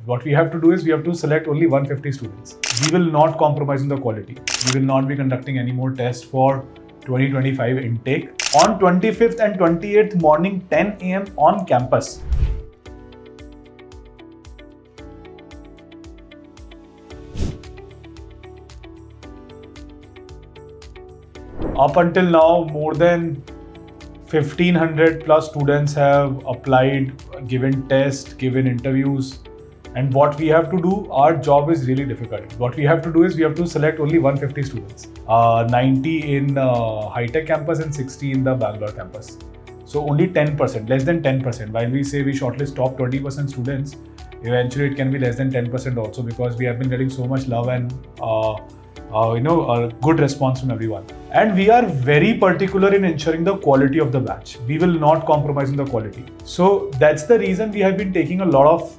What we have to do is we have to select only 150 students. We will not compromise on the quality. We will not be conducting any more tests for 2025 intake. On 25th and 28th morning 10 a.m. on campus. Up until now, more than 1500 plus students have applied, given tests, given interviews. And what we have to do, our job is really difficult. What we have to do is we have to select only 150 students. 90 in high-tech campus and 60 in the Bangalore campus. So only 10%, less than 10%. While we say we shortlist top 20% students, eventually it can be less than 10% also, because we have been getting so much love and a good response from everyone. And we are very particular in ensuring the quality of the batch. We will not compromise on the quality. So that's the reason we have been taking a lot of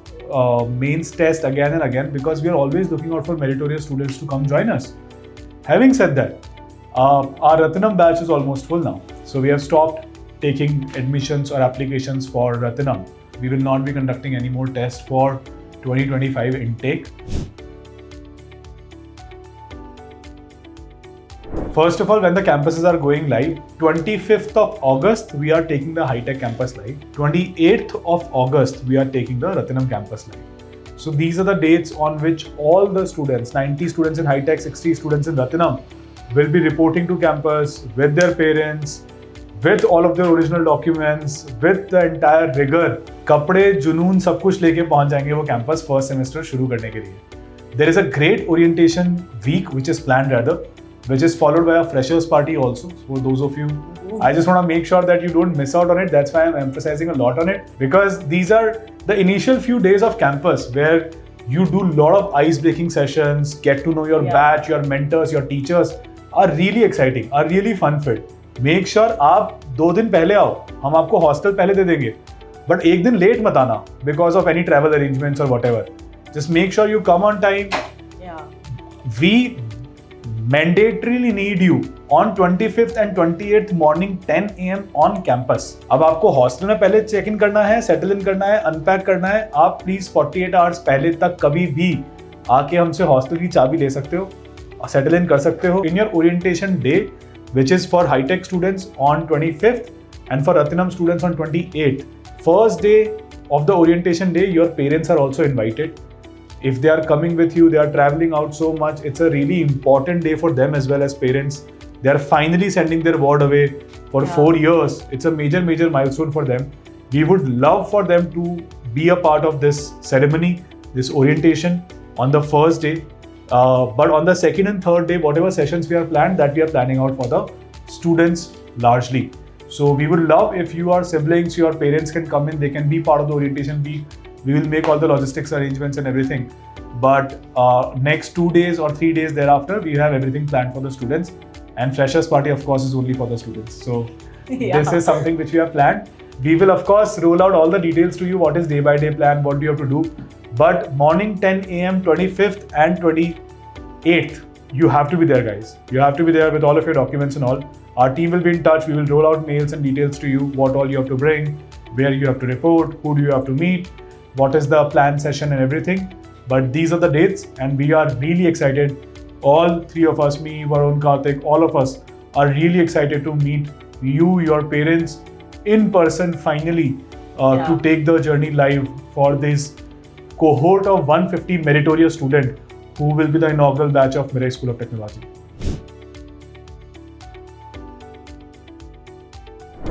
mains test again and again, because we are always looking out for meritorious students to come join us. Having said that, our Rathinam batch is almost full now. So we have stopped taking admissions or applications for Rathinam. We will not be conducting any more tests for 2025 intake. First of all, when the campuses are going live, 25th of August, we are taking the high-tech campus live. 28th of August, we are taking the Rathinam campus live. So these are the dates on which all the students, 90 students in high-tech, 60 students in Rathinam, will be reporting to campus with their parents, with all of their original documents, with the entire rigor. कपड़े, जुनून, सब कुछ लेके पहुंच जाएंगे वो campus first semester शुरू करने के लिए. There is a great orientation week which is planned which is followed by a freshers party also. For those of you, I just want to make sure that you don't miss out on it. That's why I'm emphasizing a lot on it, because these are the initial few days of campus where you do a lot of ice-breaking sessions, get to know your batch, your mentors, your teachers. Are really exciting, are really fun-filled. Make sure आप 2 दिन पहले आओ, हम आपको hostel पहले दे देंगे, but 1 दिन late मत आना because of any travel arrangements or whatever. Just make sure you come on time. We mandatorily need you on 25th and 28th morning 10 a.m. on campus. अब आपको हॉस्टल में पहले चेक इन करना है, settle in करना है, unpack करना है. आप प्लीज 48 आवर्स पहले तक कभी भी आके हमसे हॉस्टल की चाबी ले सकते हो, सेटल इन कर सकते हो. In your orientation day, which is for high-tech students on 25th and for Rathinam students on 28th. First day of the orientation day, your parents are also invited. If they are coming with you, they are traveling out so much, it's a really important day for them as well as parents. They are finally sending their ward away for 4 years. It's a major milestone for them. We would love for them to be a part of this ceremony, this orientation on the first day. But on the second and third day, whatever sessions we are planned, that we are planning out for the students largely. So we would love if your siblings, your parents can come in, they can be part of the orientation week. We will make all the logistics arrangements and everything. But next 2 days or 3 days thereafter, we have everything planned for the students. And freshers party, of course, is only for the students. So this is something which we have planned. We will, of course, roll out all the details to you. What is day by day plan? What do you have to do? But morning 10 a.m., 25th and 28th, you have to be there, guys. You have to be there with all of your documents and all. Our team will be in touch. We will roll out mails and details to you, what all you have to bring, where you have to report, who do you have to meet, what is the planned session and everything. But these are the dates and we are really excited. All 3 of us, me, Varun, Karthik, all of us are really excited to meet you, your parents, in person finally, to take the journey live for this cohort of 150 meritorious students who will be the inaugural batch of Mirai School of Technology.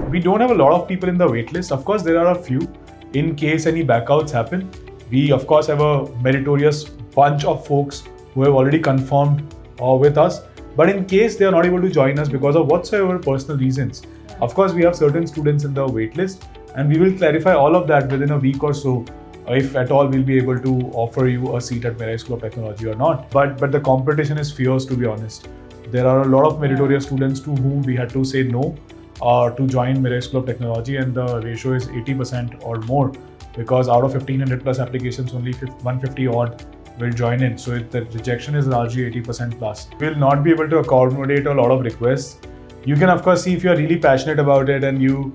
We don't have a lot of people in the waitlist. Of course, there are a few. In case any backouts happen, we of course have a meritorious bunch of folks who have already confirmed with us. But in case they are not able to join us because of whatsoever personal reasons, of course we have certain students in the waitlist, and we will clarify all of that within a week or so, if at all we'll be able to offer you a seat at Mirai School of Technology or not. But the competition is fierce, to be honest. There are a lot of meritorious students to whom we had to say no to join Mirai School of Technology, and the ratio is 80% or more, because out of 1500 plus applications, only 150 odd will join in. So the rejection is largely 80% plus. We'll not be able to accommodate a lot of requests. You can of course see if you are really passionate about it and you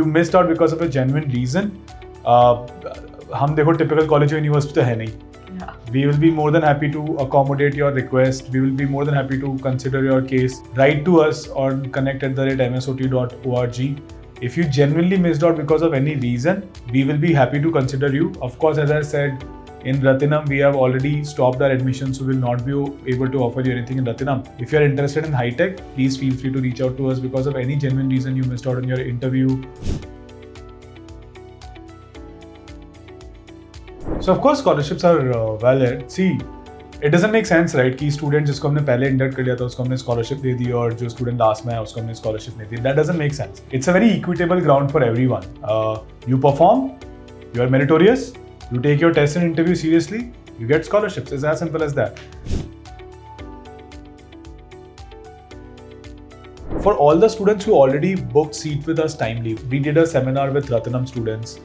missed out because of a genuine reason. हम देखो typical college or university तो है नहीं. Yeah. We will be more than happy to accommodate your request. We will be more than happy to consider your case. Write to us on connect@msot.org. If you genuinely missed out because of any reason, we will be happy to consider you. Of course, as I said, in Rathinam, we have already stopped our admission, so we will not be able to offer you anything in Rathinam. If you are interested in high tech, please feel free to reach out to us because of any genuine reason you missed out on your interview. So of course scholarships are valid. See, it doesn't make sense, right? कि student जिसको हमने पहले induct कर लिया था उसको हमने scholarship दे दी और जो student last में है उसको हमने scholarship नहीं दी. That doesn't make sense. It's a very equitable ground for everyone. You perform, you are meritorious, you take your test and interview seriously, you get scholarships. It's as simple as that. For all the students who already booked seat with us timely, we did a seminar with Rathinam students.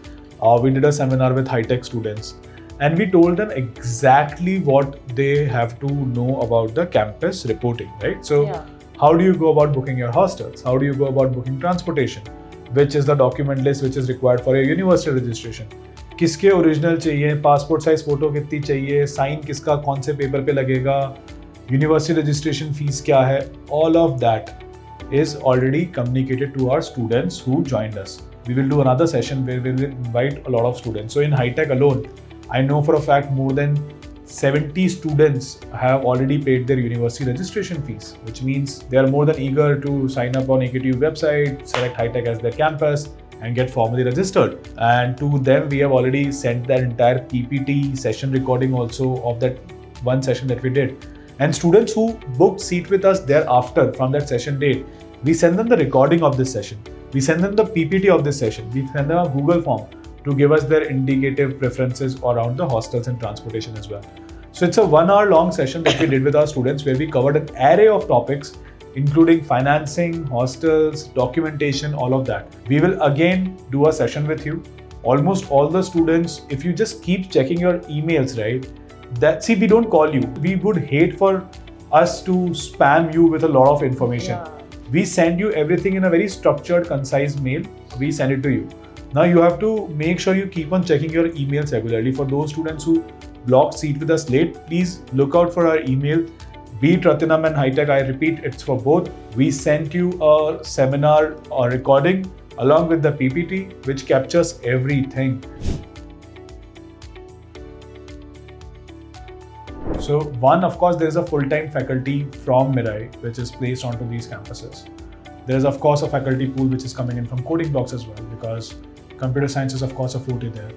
We did a seminar with high-tech students and we told them exactly what they have to know about the campus reporting, right? So how do you go about booking your hostels? How do you go about booking transportation? Which is the document list which is required for your university registration? किसके original चाहिए, passport size photo कितनी चाहिए, sign किसका कौन से paper पे लगेगा, university registration fees क्या है, all of that is already communicated to our students who joined us. We will do another session where we will invite a lot of students. So in high tech alone, I know for a fact more than 70 students have already paid their university registration fees, which means they are more than eager to sign up on AKTU website, select high tech as their campus and get formally registered. And to them, we have already sent that entire PPT session recording also of that one session that we did. And students who booked seat with us thereafter from that session date, we send them the recording of this session. We send them the PPT of this session. We send them a Google form to give us their indicative preferences around the hostels and transportation as well. So it's a 1 hour long session that we did with our students where we covered an array of topics including financing, hostels, documentation, all of that. We will again do a session with you. Almost all the students, if you just keep checking your emails, right? See, we don't call you. We would hate for us to spam you with a lot of information. Yeah. We send you everything in a very structured, concise mail. We send it to you. Now you have to make sure you keep on checking your emails regularly. For those students who blocked seat with us late, please look out for our email. Be it Rathinam and High Tech, I repeat, it's for both. We sent you a seminar or recording along with the PPT, which captures everything. So one, of course, there is a full-time faculty from Mirai, which is placed onto these campuses. There is, of course, a faculty pool which is coming in from coding blocks as well, because computer science is, of course, a forte there.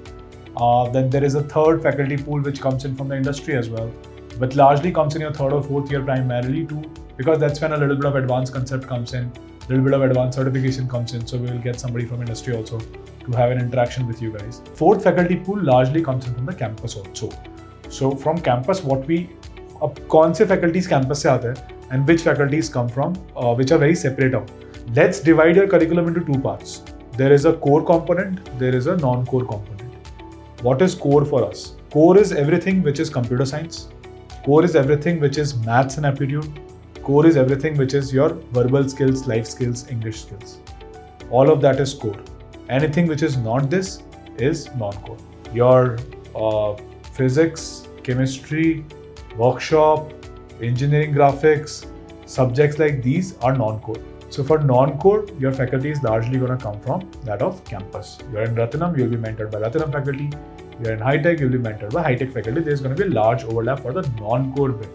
Then there is a third faculty pool which comes in from the industry as well, but largely comes in your third or fourth year primarily too, because that's when a little bit of advanced concept comes in, a little bit of advanced certification comes in, so we will get somebody from industry also to have an interaction with you guys. Fourth faculty pool largely comes in from the campus also. So from campus, what we, कौन से faculties campus से आते हैं and which faculties come from, which are very separate out. Let's divide your curriculum into two parts. There is a core component, there is a non-core component. What is core for us? Core is everything which is computer science. Core is everything which is maths and aptitude. Core is everything which is your verbal skills, life skills, English skills. All of that is core. Anything which is not this is non-core. Your physics, chemistry, workshop, engineering graphics, subjects like these are non-core. So for non-core, your faculty is largely going to come from that of campus. You're in Rathinam, you'll be mentored by Rathinam faculty. You're in high-tech, you'll be mentored by high-tech faculty. There's going to be a large overlap for the non-core bit.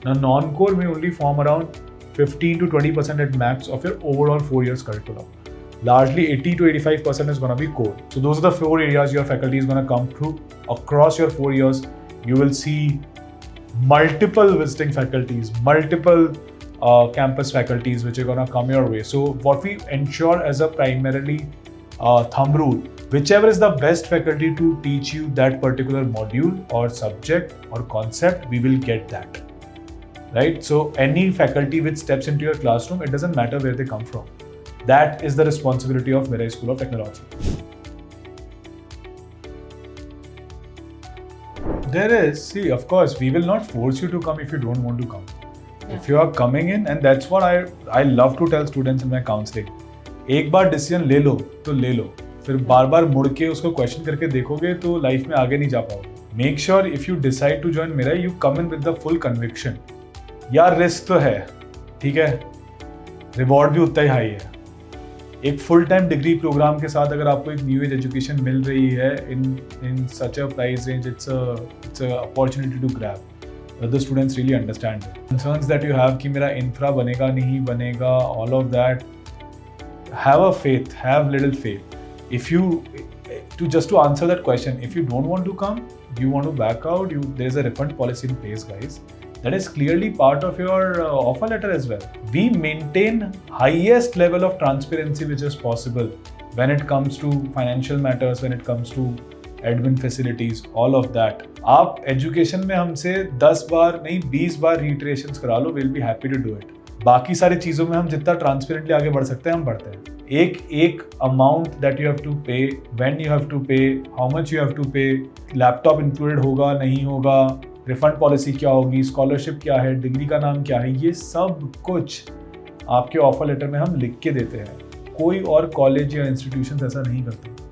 Now, non-core may only form around 15 to 20% at max of your overall 4 years curriculum. Largely 80 to 85% is going to be core. So those are the 4 areas your faculty is going to come through. Across your 4 years, you will see multiple visiting faculties, multiple campus faculties which are going to come your way. So what we ensure as a primarily thumb rule, whichever is the best faculty to teach you that particular module or subject or concept, we will get that. Right? So any faculty which steps into your classroom, it doesn't matter where they come from. That is the responsibility of Mirai School of Technology. There is, see, of course, we will not force you to come if you don't want to come. Yeah. If you are coming in, and that's what I love to tell students in my counseling. एक बार decision ले लो तो ले लो. फिर बार बार मुड़ के उसको question करके देखोगे तो लाइफ में आगे नहीं जा पाओगे. Make sure if you decide to join Mirai you come in with the full conviction. यार रिस्क तो है, ठीक है, रिवॉर्ड भी उतना ही हाई है. एक फुल टाइम डिग्री प्रोग्राम के साथ अगर आपको एक न्यू एज एजुकेशन मिल रही है in such a price range, it's a opportunity to grab. The students really understand it. Concerns that you have कि मेरा infra बनेगा नहीं बनेगा, all of that, have a faith, have little faith. If you, to answer that question, if you don't want to come, you want to back out, there's a refund policy in place, guys. That is clearly part of your offer letter as well. We maintain highest level of transparency which is possible when it comes to financial matters, when it comes to admin facilities, all of that. आप education में हमसे 10 बार नहीं 20 बार reiterations करा लो, will be happy to do it. बाकी सारी चीज़ों में हम जितना ट्रांसपेरेंटली आगे बढ़ सकते हैं हम बढ़ते हैं. एक amount that you have to pay, when you have to pay, how much you have to pay, laptop included होगा नहीं होगा, रिफंड पॉलिसी क्या होगी, स्कॉलरशिप क्या है, डिग्री का नाम क्या है, ये सब कुछ आपके ऑफर लेटर में हम लिख के देते हैं. कोई और कॉलेज या इंस्टीट्यूशन ऐसा नहीं करते.